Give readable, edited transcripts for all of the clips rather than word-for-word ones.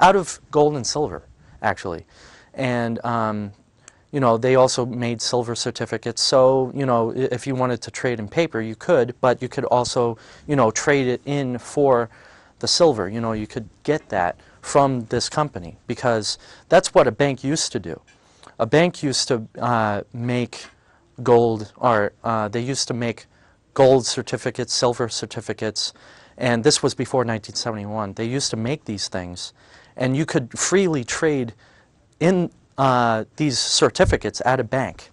out of gold and silver, actually. And you know, they also made silver certificates. So, you know, if you wanted to trade in paper, you could, but you could also, you know, trade it in for the silver. You know, you could get that from this company, because that's what a bank used to do. A bank used to make gold, or they used to make gold certificates, silver certificates, and this was before 1971. They used to make these things, and you could freely trade in these certificates at a bank,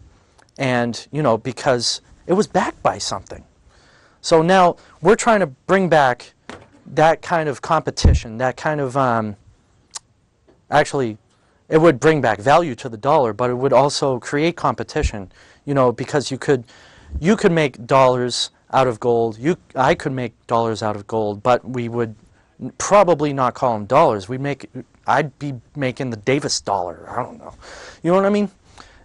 and you know, because it was backed by something. So now we're trying to bring back that kind of competition, that kind of actually, it would bring back value to the dollar, but it would also create competition, you know, because you could make dollars out of gold. I could make dollars out of gold, but we would probably not call them dollars. I'd be making the Davis dollar. I don't know. You know what I mean?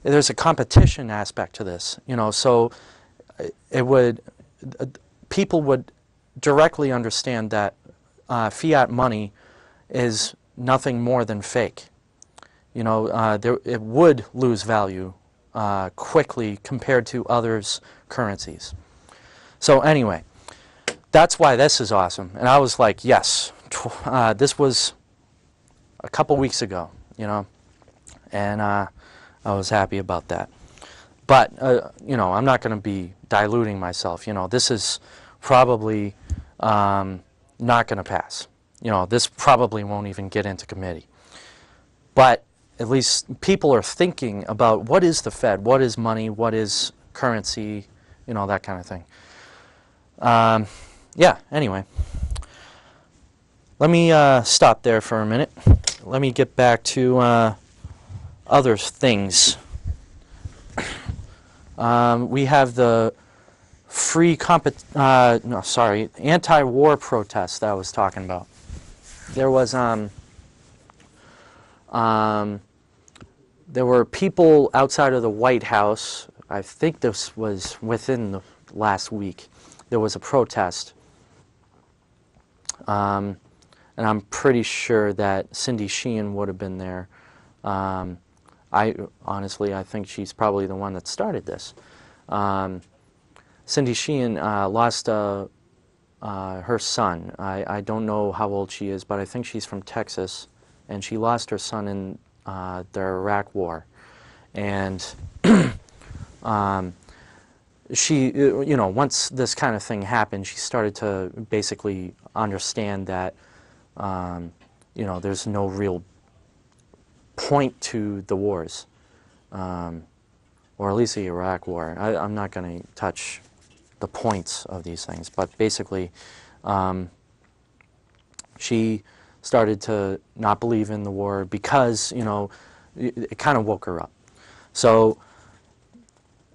There's a competition aspect to this, you know, so people would directly understand that fiat money is nothing more than fake. You know, it would lose value quickly compared to others' currencies. So anyway, that's why this is awesome. And I was like, yes, this was a couple weeks ago, you know, and I was happy about that. But, you know, I'm not going to be diluting myself. You know, this is probably not going to pass. You know, this probably won't even get into committee. But at least people are thinking about what is the Fed, what is money, what is currency, you know, that kind of thing. Yeah, anyway. Let me stop there for a minute. Let me get back to other things. We have the anti-war protests that I was talking about. There was there were people outside of the White House. I think this was within the last week. There was a protest, and I'm pretty sure that Cindy Sheehan would have been there. Honestly, I think she's probably the one that started this. Cindy Sheehan lost her son. I don't know how old she is, but I think she's from Texas, and she lost her son in the Iraq War. And she, you know, once this kind of thing happened, she started to basically understand that, you know, there's no real point to the wars, or at least the Iraq War. I'm not going to touch the points of these things, but basically she started to not believe in the war because, you know, it kind of woke her up. So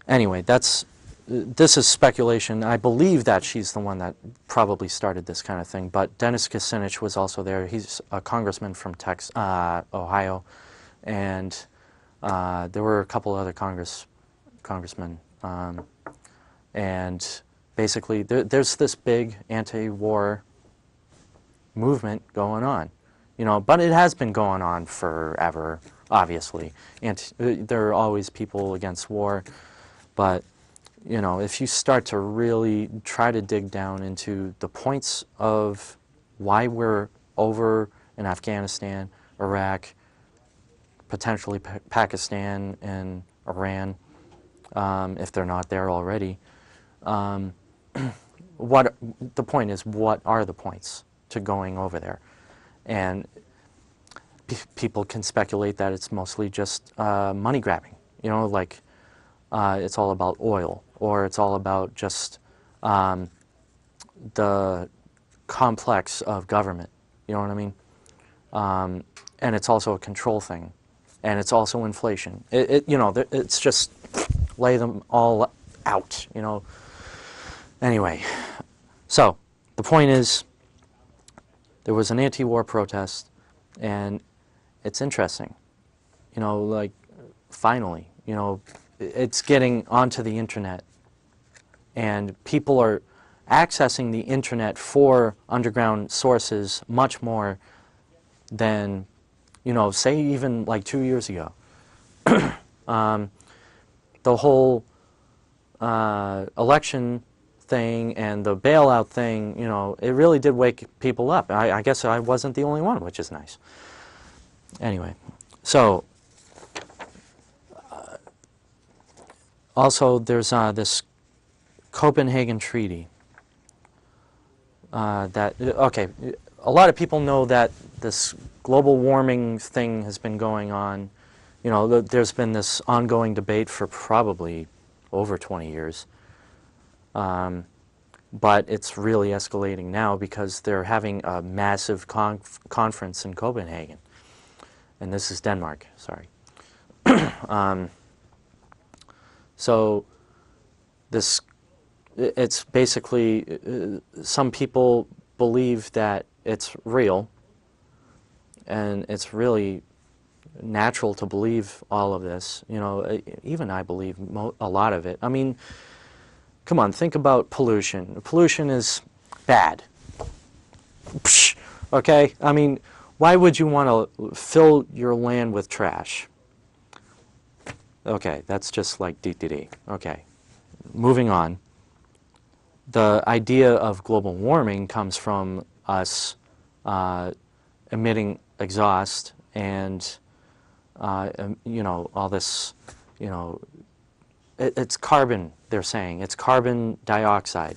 anyway, this is speculation. I believe that she's the one that probably started this kind of thing, but Dennis Kucinich was also there. He's a congressman from Ohio, and there were a couple other congressmen, and basically there's this big anti-war movement going on, you know, but it has been going on forever, obviously. And there are always people against war, but you know, if you start to really try to dig down into the points of why we're over in Afghanistan, Iraq, potentially Pakistan and Iran, if they're not there already, the point is, what are the points to going over there? And people can speculate that it's mostly just money grabbing, you know, like it's all about oil, or it's all about just the complex of government, you know what I mean? And it's also a control thing, and it's also inflation. You know, it's just lay them all out, you know. Anyway, so the point is, there was an anti-war protest, and it's interesting, you know, like, finally, you know, it's getting onto the internet, and people are accessing the internet for underground sources much more than You know, say even like 2 years ago. The whole election thing and the bailout thing, you know, it really did wake people up. I guess I wasn't the only one, which is nice. Anyway, so also there's this Copenhagen Treaty okay, a lot of people know that this global warming thing has been going on. You know, there's been this ongoing debate for probably over 20 years. But it's really escalating now because they're having a massive conference in Copenhagen. And this is Denmark, sorry. So this, it's basically, some people believe that it's real, and it's really natural to believe all of this. You know, even I believe a lot of it. I mean, come on, think about pollution. Pollution is bad. Psh, okay? I mean, why would you want to fill your land with trash? Okay, that's just like DDD. Okay, moving on. The idea of global warming comes from us emitting exhaust and, you know, all this, you know, it's carbon, they're saying. It's carbon dioxide.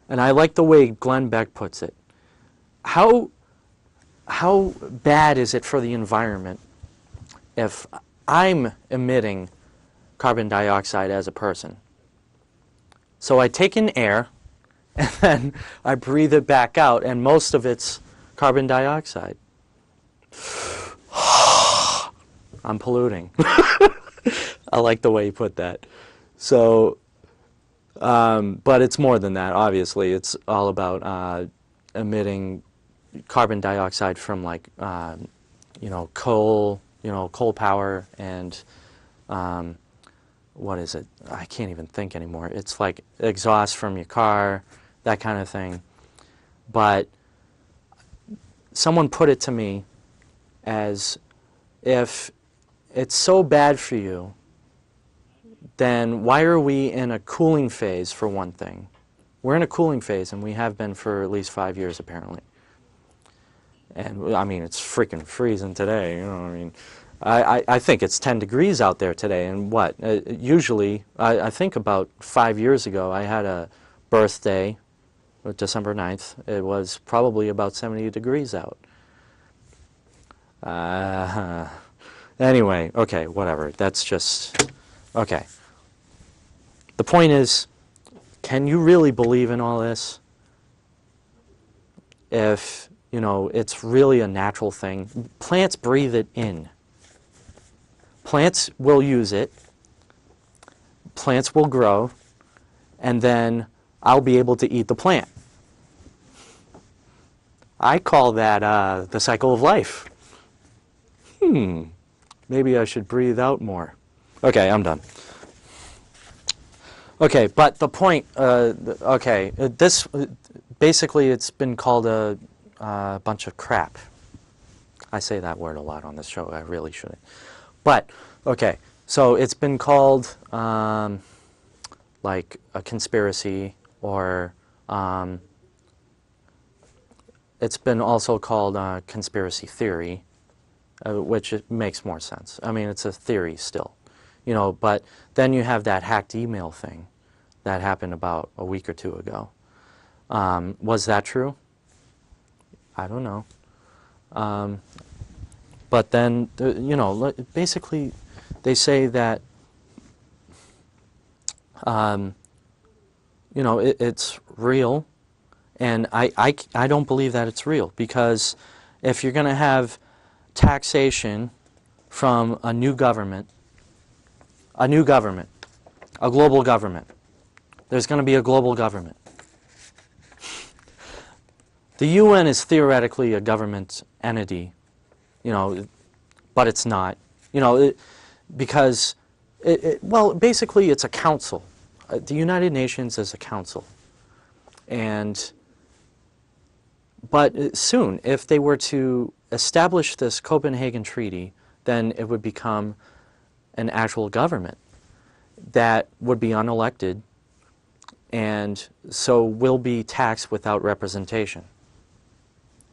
And I like the way Glenn Beck puts it. How bad is it for the environment if I'm emitting carbon dioxide as a person? So I take in air, and then I breathe it back out, and most of it's carbon dioxide. I'm polluting. I like the way you put that. So, but it's more than that, obviously. It's all about emitting carbon dioxide from, like, you know, coal power and, what is it? I can't even think anymore. It's like exhaust from your car, that kind of thing. But someone put it to me as, if it's so bad for you, then why are we in a cooling phase, for one thing? We're in a cooling phase, and we have been for at least 5 years, apparently. And, I mean, it's freaking freezing today, you know what I mean? I think it's 10 degrees out there today, and what? Usually, I think about 5 years ago, I had a birthday, December 9th. It was probably about 70 degrees out. Anyway, okay, whatever. That's just, okay. The point is, can you really believe in all this? If, you know, it's really a natural thing. Plants breathe it in. Plants will use it. Plants will grow. And then I'll be able to eat the plant. I call that the cycle of life. Maybe I should breathe out more. Okay, I'm done. Okay, but the point, okay, this, basically it's been called a bunch of crap. I say that word a lot on this show, I really shouldn't. But, okay, so it's been called like a conspiracy, or it's been also called conspiracy theory, which it makes more sense. I mean, it's a theory still, you know, but then you have that hacked email thing that happened about a week or two ago. Was that true? I don't know. But then, you know, basically they say that, you know, it's real, and I don't believe that it's real, because if you're going to have taxation from a new government, a global government, there's going to be a global government. The UN is theoretically a government entity, you know, but it's not, you know, because, well, basically it's a council. The United Nations is a council. And, but soon, if they were to establish this Copenhagen Treaty, then it would become an actual government that would be unelected and so will be taxed without representation.